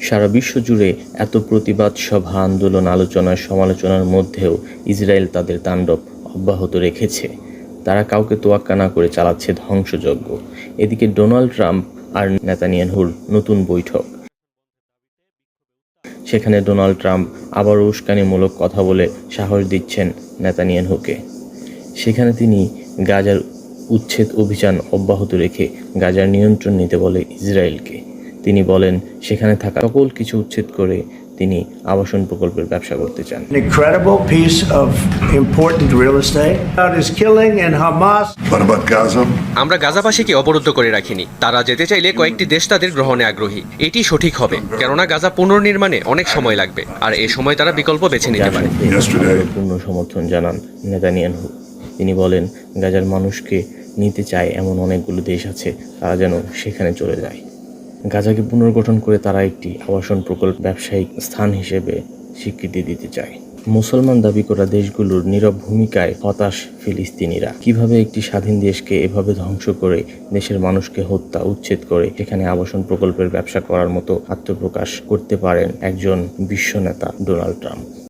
সারা বিশ্ব জুড়ে এত প্রতিবাদ সভা, আন্দোলন, আলোচনা, সমালোচনার মধ্যেও ইসরায়েল তাদের তাণ্ডব অব্যাহত রেখেছে। তারা কাউকে তোয়াক্কা না করে চালাচ্ছে ধ্বংসযজ্ঞ। এদিকে ডোনাল্ড ট্রাম্প আর নেতানিয়াহুর নতুন বৈঠক। সেখানে ডোনাল্ড ট্রাম্প আবারও উস্কানিমূলক কথা বলে সাহস দিচ্ছেন নেতানিয়াহুকে। সেখানে তিনি গাজার উচ্ছেদ অভিযান অব্যাহত রেখে গাজার নিয়ন্ত্রণ নিতে বলে ইসরায়েলকে। তিনি বলেন, সেখানে থাকা সকল কিছু উচ্ছেদ করে তিনি আবাসন প্রকল্পের ব্যবসা করতে চান। An incredible piece of important real estate. About his killing in Hamas. What about Gaza? আমরা গাজাবাসীকে অবরুদ্ধ করে রাখিনি। তারা যেতে চাইলে কয়েকটি দেশ তাদের গ্রহণে আগ্রহী। এটি সঠিক হবে, কেননা গাজা পুনর্নির্মাণে অনেক সময় লাগবে, আর এই সময় তারা বিকল্প বেছে নিতে পারে। পূর্ণ সমর্থন জানান নেতানিয়াহু। তিনি বলেন, গাজার মানুষকে নিতে চায় এমন অনেকগুলো দেশ আছে, তারা যেন সেখানে চলে যায়। গাজাকে পুনর্গঠন করে তারা একটি আবাসন প্রকল্প ব্যবসায়িক স্থান হিসেবে স্বীকৃতি দিতে চায়। মুসলমান দাবি করা দেশগুলোর নীরব ভূমিকায় হতাশ ফিলিস্তিনিরা। কিভাবে একটি স্বাধীন দেশকে এভাবে ধ্বংস করে, দেশের মানুষকে হত্যা, উচ্ছেদ করে সেখানে আবাসন প্রকল্পের ব্যবসা করার মতো আত্মপ্রকাশ করতে পারেন একজন বিশ্ব নেতা ডোনাল্ড ট্রাম্প।